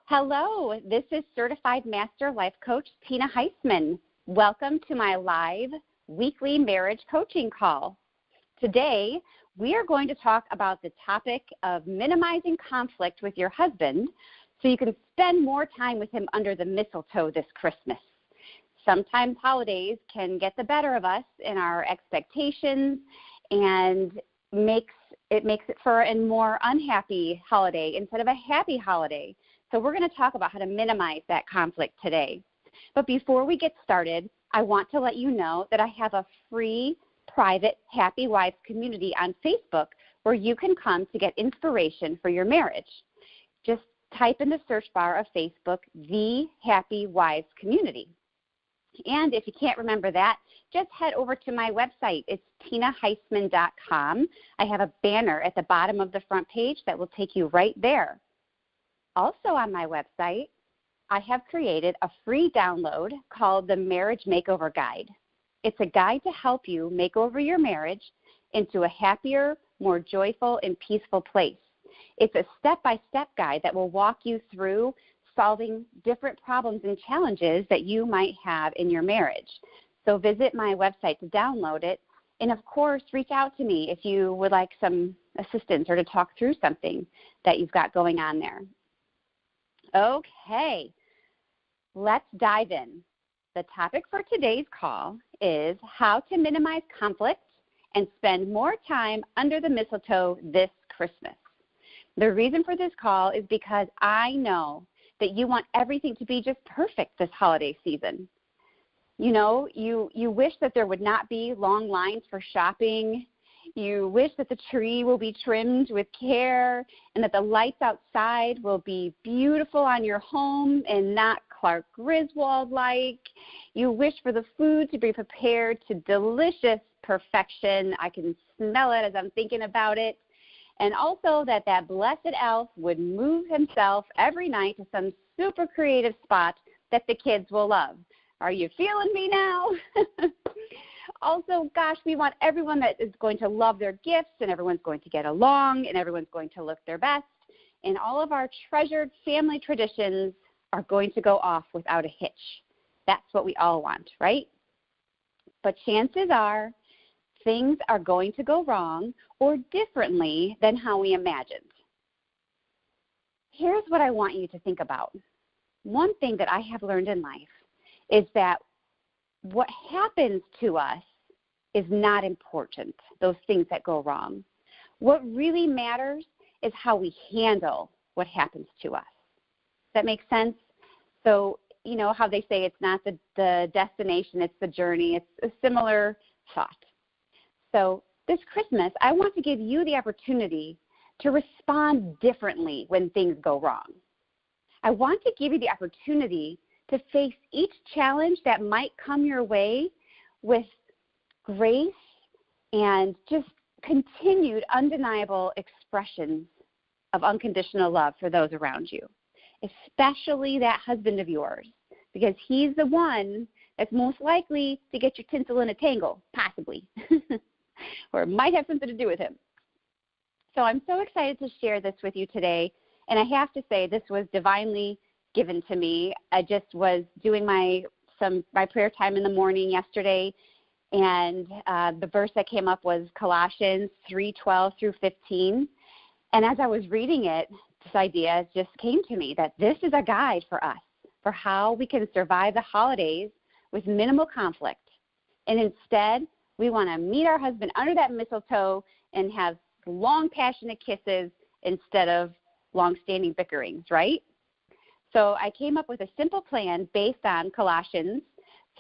Hello, this is Certified Master Life Coach Tina Heisman. Welcome to my live weekly marriage coaching call. Today, we are going to talk about the topic of minimizing conflict with your husband so you can spend more time with him under the mistletoe this Christmas. Sometimes holidays can get the better of us in our expectations and makes it for a more unhappy holiday instead of a happy holiday. So we're going to talk about how to minimize that conflict today. But before we get started, I want to let you know that I have a free, private Happy Wives community on Facebook where you can come to get inspiration for your marriage. Just type in the search bar of Facebook, The Happy Wives Community. And if you can't remember that, just head over to my website. It's tinaheisman.com. I have a banner at the bottom of the front page that will take you right there. Also on my website, I have created a free download called the Marriage Makeover Guide. It's a guide to help you make over your marriage into a happier, more joyful, and peaceful place. It's a step-by-step guide that will walk you through solving different problems and challenges that you might have in your marriage. So visit my website to download it. And, of course, reach out to me if you would like some assistance or to talk through something that you've got going on there. Okay, let's dive in. The topic for today's call is how to minimize conflict and spend more time under the mistletoe this Christmas. The reason for this call is because I know that you want everything to be just perfect this holiday season. You know, you wish that there would not be long lines for shopping. You wish that the tree will be trimmed with care and that the lights outside will be beautiful on your home and not Clark Griswold-like. You wish for the food to be prepared to delicious perfection. I can smell it as I'm thinking about it. And also that blessed elf would move himself every night to some super creative spot that the kids will love. Are you feeling me now? Also, gosh, we want everyone that is going to love their gifts and everyone's going to get along and everyone's going to look their best. And all of our treasured family traditions are going to go off without a hitch. That's what we all want, right? But chances are things are going to go wrong or differently than how we imagined. Here's what I want you to think about. One thing that I have learned in life is that what happens to us is not important, those things that go wrong. What really matters is how we handle what happens to us. Does that make sense? So, you know how they say it's not the destination, it's the journey. It's a similar thought. So this Christmas, I want to give you the opportunity to respond differently when things go wrong. I want to give you the opportunity to face each challenge that might come your way with grace and just continued undeniable expressions of unconditional love for those around you, especially that husband of yours, because he's the one that's most likely to get your tinsel in a tangle, possibly, or it might have something to do with him. So I'm so excited to share this with you today, and I have to say this was divinely given to me. I just was doing my prayer time in the morning yesterday, and the verse that came up was Colossians 3:12 through 15. And as I was reading it, this idea just came to me that this is a guide for us for how we can survive the holidays with minimal conflict. And instead, we want to meet our husband under that mistletoe and have long, passionate kisses instead of long-standing bickerings, right? So I came up with a simple plan based on Colossians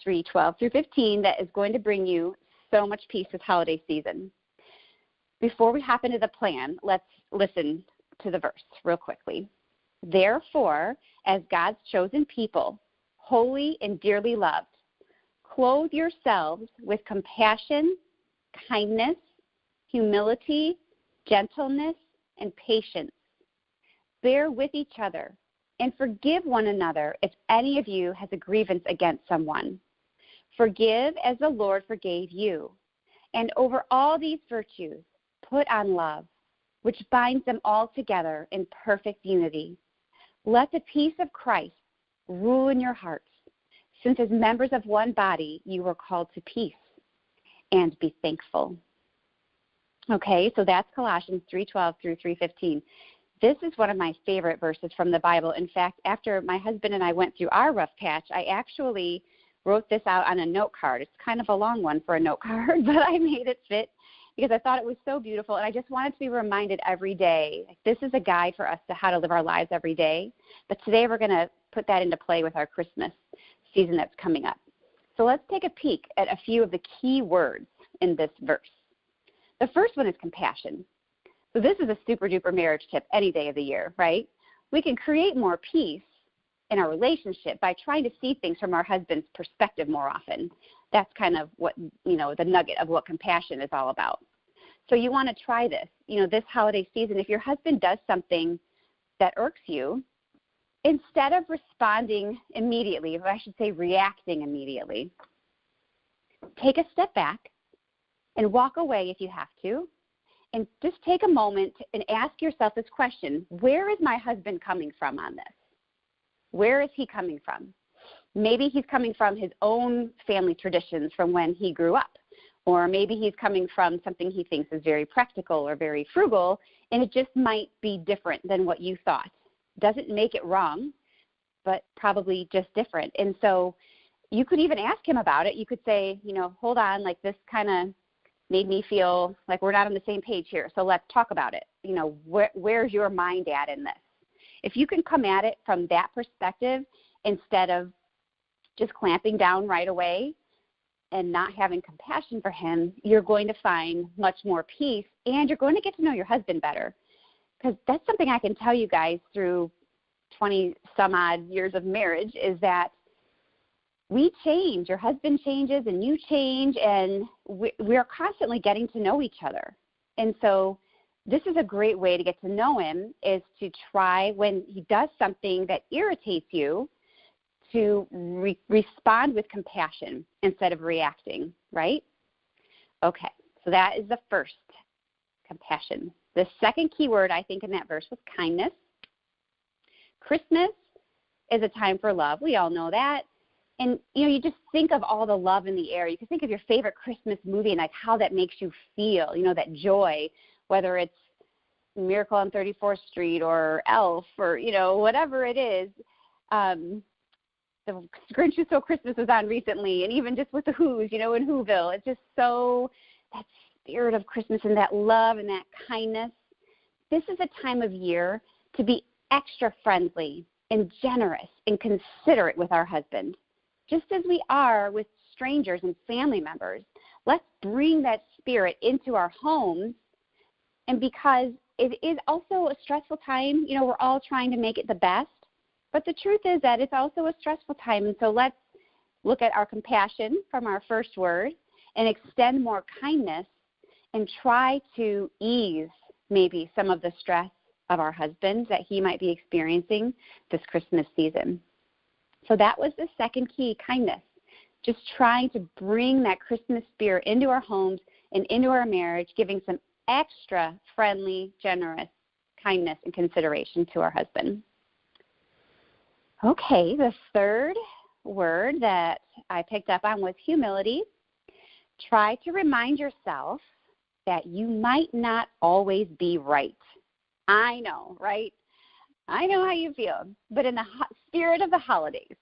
3:12 through 15 that is going to bring you so much peace this holiday season. Before we hop into the plan, let's listen to the verse real quickly. Therefore, as God's chosen people, holy and dearly loved, clothe yourselves with compassion, kindness, humility, gentleness, and patience. Bear with each other and forgive one another if any of you has a grievance against someone. Forgive as the Lord forgave you. And over all these virtues, put on love, which binds them all together in perfect unity. Let the peace of Christ rule in your hearts, since as members of one body you were called to peace, and be thankful. Okay, so that's Colossians 3:12 through 3:15. This is one of my favorite verses from the Bible. In fact, after my husband and I went through our rough patch, I actually wrote this out on a note card. It's kind of a long one for a note card, but I made it fit because I thought it was so beautiful, and I just wanted to be reminded every day. This is a guide for us to how to live our lives every day, but today we're going to put that into play with our Christmas season that's coming up. So let's take a peek at a few of the key words in this verse. The first one is compassion. So this is a super-duper marriage tip any day of the year, right? We can create more peace in our relationship by trying to see things from our husband's perspective more often. That's kind of what, the nugget of what compassion is all about. So you want to try this, this holiday season. If your husband does something that irks you, instead of responding immediately, or I should say reacting immediately, take a step back and walk away if you have to, and just take a moment and ask yourself this question: where is my husband coming from on this? Where is he coming from? Maybe he's coming from his own family traditions from when he grew up, or maybe he's coming from something he thinks is very practical or very frugal, and it just might be different than what you thought. Doesn't make it wrong, but probably just different. And so you could even ask him about it. You could say, hold on, like this kind of made me feel like we're not on the same page here, so let's talk about it. Where's your mind at in this? If you can come at it from that perspective instead of just clamping down right away and not having compassion for him, you're going to find much more peace, and you're going to get to know your husband better. Because that's something I can tell you guys through 20 some odd years of marriage, is that we change. Your husband changes and you change, and we're constantly getting to know each other. And so this is a great way to get to know him, is to try, when he does something that irritates you, to respond with compassion instead of reacting, right? Okay, so that is the first, compassion. The second key word I think in that verse was kindness. Christmas is a time for love. We all know that. And, you just think of all the love in the air. You can think of your favorite Christmas movie and like how that makes you feel, that joy, whether it's Miracle on 34th Street or Elf or, whatever it is. The Grinch Who Stole Christmas was on recently, and even just with the Who's, in Whoville. It's just so, that spirit of Christmas and that love and that kindness. This is a time of year to be extra friendly and generous and considerate with our husband, just as we are with strangers and family members. Let's bring that spirit into our homes, and because it is also a stressful time, we're all trying to make it the best. But the truth is that it's also a stressful time, and so let's look at our compassion from our first word and extend more kindness and try to ease maybe some of the stress of our husband that he might be experiencing this Christmas season. So that was the second key, kindness. Just trying to bring that Christmas spirit into our homes and into our marriage, giving some extra friendly, generous kindness and consideration to our husband. Okay, the third word that I picked up on was humility. Try to remind yourself that you might not always be right. I know, right? I know how you feel. But in the spirit of the holidays,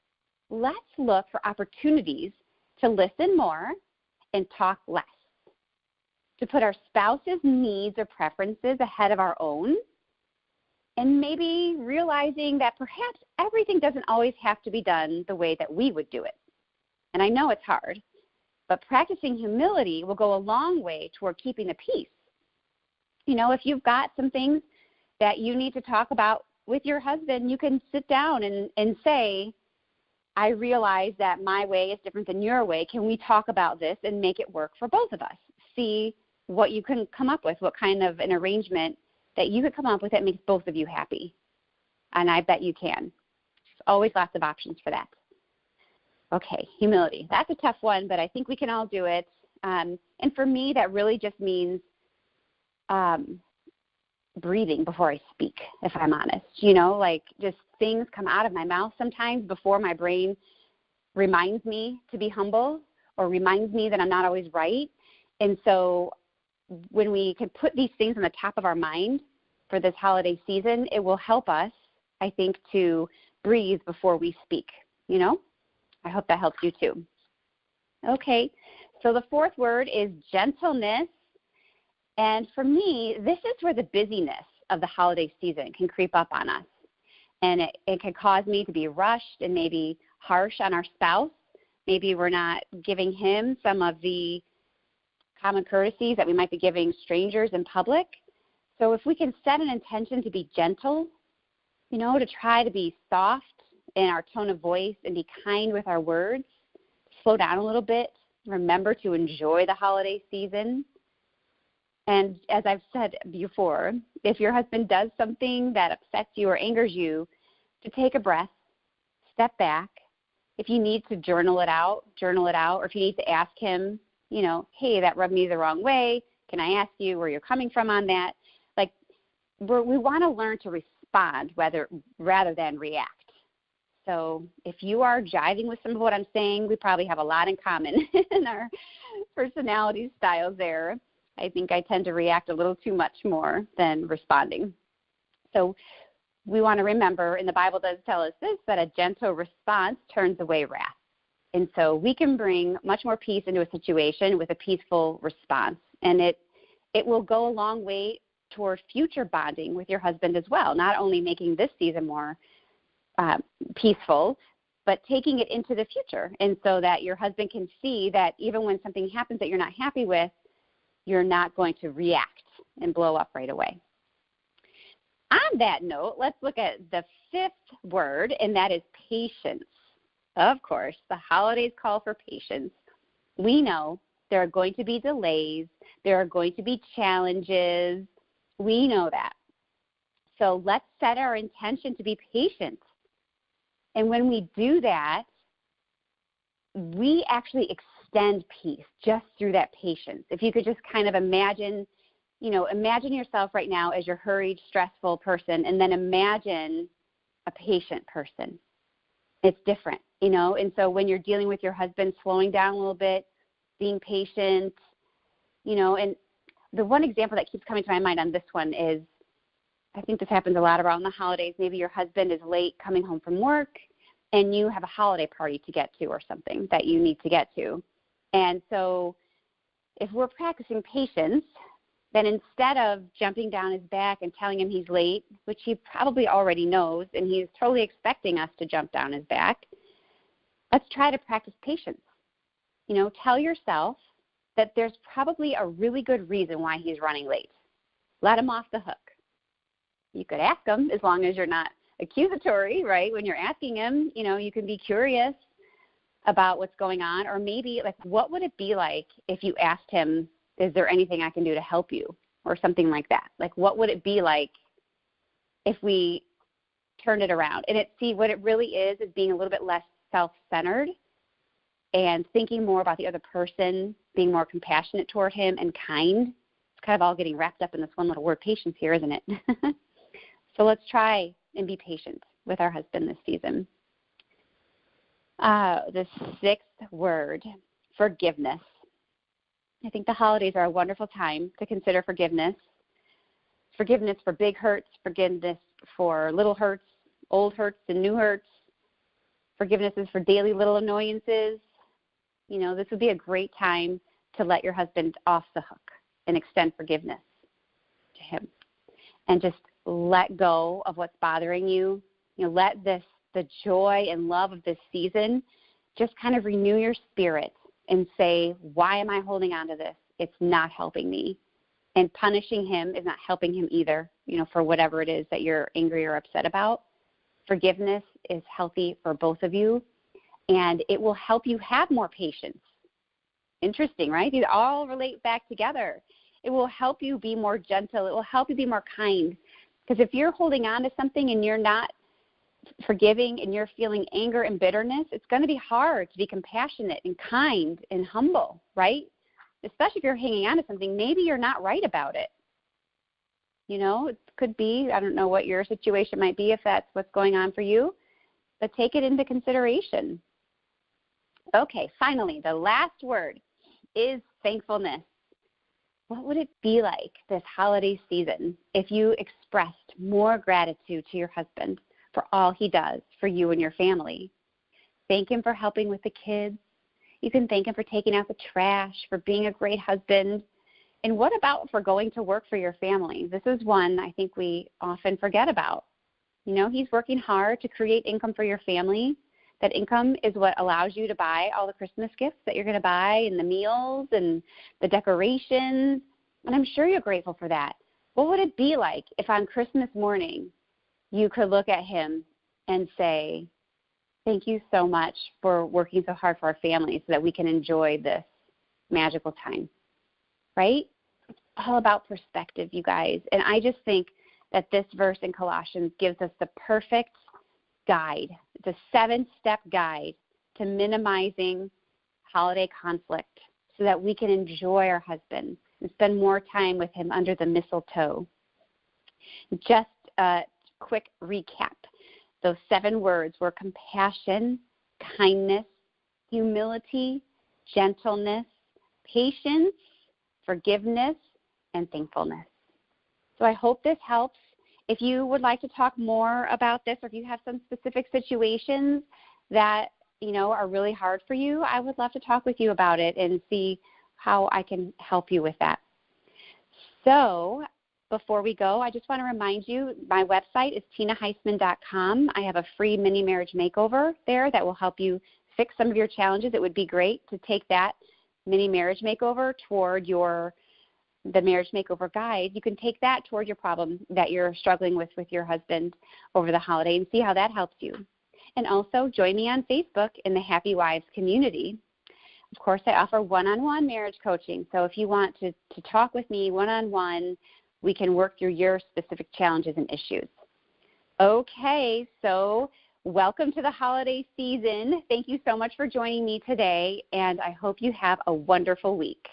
let's look for opportunities to listen more and talk less, to put our spouse's needs or preferences ahead of our own, and maybe realizing that perhaps everything doesn't always have to be done the way that we would do it. And I know it's hard, but practicing humility will go a long way toward keeping the peace. If you've got some things that you need to talk about with your husband, you can sit down and say, I realize that my way is different than your way. Can we talk about this and make it work for both of us? See what you can come up with, what kind of an arrangement that you could come up with that makes both of you happy. And I bet you can. There's always lots of options for that. Okay, humility. That's a tough one, but I think we can all do it. And for me, that really just means breathing before I speak, if I'm honest. Like just things come out of my mouth sometimes before my brain reminds me to be humble or reminds me that I'm not always right. And so when we can put these things on the top of our mind for this holiday season, it will help us, I think, to breathe before we speak. I hope that helps you too. Okay, so the fourth word is gentleness. And for me, this is where the busyness of the holiday season can creep up on us. And it can cause me to be rushed and maybe harsh on our spouse. Maybe we're not giving him some of the common courtesies that we might be giving strangers in public. So if we can set an intention to be gentle, to try to be soft in our tone of voice and be kind with our words, slow down a little bit, remember to enjoy the holiday season. And as I've said before, if your husband does something that upsets you or angers you, to take a breath, step back. If you need to journal it out, or if you need to ask him, hey, that rubbed me the wrong way. Can I ask you where you're coming from on that? Like, we want to learn to respond rather than react. So if you are jiving with some of what I'm saying, we probably have a lot in common in our personality styles there. I think I tend to react a little too much more than responding. So we want to remember, and the Bible does tell us this, that a gentle response turns away wrath. And so we can bring much more peace into a situation with a peaceful response. And it will go a long way toward future bonding with your husband as well, not only making this season more peaceful, but taking it into the future. And so that your husband can see that even when something happens that you're not happy with, you're not going to react and blow up right away. On that note, let's look at the fifth word, and that is patience. Of course, the holidays call for patience. We know there are going to be delays. There are going to be challenges. We know that. So let's set our intention to be patient. And when we do that, we actually extend peace just through that patience. If you could just kind of imagine yourself right now as your hurried, stressful person, and then imagine a patient person. It's different, and so when you're dealing with your husband, slowing down a little bit, being patient, and the one example that keeps coming to my mind on this one is, I think this happens a lot around the holidays. Maybe your husband is late coming home from work, and you have a holiday party to get to or something that you need to get to. And so if we're practicing patience, then instead of jumping down his back and telling him he's late, which he probably already knows, and he's totally expecting us to jump down his back, let's try to practice patience. Tell yourself that there's probably a really good reason why he's running late. Let him off the hook. You could ask him, as long as you're not accusatory, right? When you're asking him, you can be curious about what's going on, or maybe what would it be like if you asked him, is there anything I can do to help you, or something like that? What would it be like if we turned it around? And what it really is being a little bit less self-centered and thinking more about the other person, being more compassionate toward him and kind. It's kind of all getting wrapped up in this one little word, patience here, isn't it? So let's try and be patient with our husband this season. The sixth word, forgiveness. I think the holidays are a wonderful time to consider forgiveness. Forgiveness for big hurts, forgiveness for little hurts, old hurts and new hurts. Forgiveness is for daily little annoyances. This would be a great time to let your husband off the hook and extend forgiveness to him. And just let go of what's bothering you. Let the joy and love of this season just kind of renew your spirit and say, why am I holding on to this? It's not helping me. And punishing him is not helping him either, for whatever it is that you're angry or upset about. Forgiveness is healthy for both of you, and it will help you have more patience. Interesting, right? These all relate back together. It will help you be more gentle. It will help you be more kind. Because if you're holding on to something and you're not forgiving and you're feeling anger and bitterness, it's going to be hard to be compassionate and kind and humble, right? Especially if you're hanging on to something, maybe you're not right about it. It could be, I don't know what your situation might be if that's what's going on for you, but take it into consideration. Okay, finally, the last word is thankfulness. What would it be like this holiday season if you expressed more gratitude to your husband for all he does for you and your family? Thank him for helping with the kids. You can thank him for taking out the trash, for being a great husband. And what about for going to work for your family? This is one I think we often forget about. He's working hard to create income for your family. That income is what allows you to buy all the Christmas gifts that you're going to buy and the meals and the decorations. And I'm sure you're grateful for that. What would it be like if on Christmas morning you could look at him and say, thank you so much for working so hard for our family so that we can enjoy this magical time, right? It's all about perspective, you guys. And I just think that this verse in Colossians gives us the perfect guide. It's a 7-step guide to minimizing holiday conflict so that we can enjoy our husband and spend more time with him under the mistletoe. Just a quick recap. Those 7 words were compassion, kindness, humility, gentleness, patience, forgiveness, and thankfulness. So I hope this helps. If you would like to talk more about this, or if you have some specific situations that, are really hard for you, I would love to talk with you about it and see how I can help you with that. So before we go, I just want to remind you, my website is tinaheisman.com. I have a free mini marriage makeover there that will help you fix some of your challenges. It would be great to take that mini marriage makeover toward the marriage makeover guide. You can take that toward your problem that you're struggling with your husband over the holiday and see how that helps you. And also join me on Facebook in the Happy Wives community. Of course, I offer one-on-one marriage coaching. So if you want to talk with me one-on-one, we can work through your specific challenges and issues. Okay, so welcome to the holiday season. Thank you so much for joining me today, and I hope you have a wonderful week.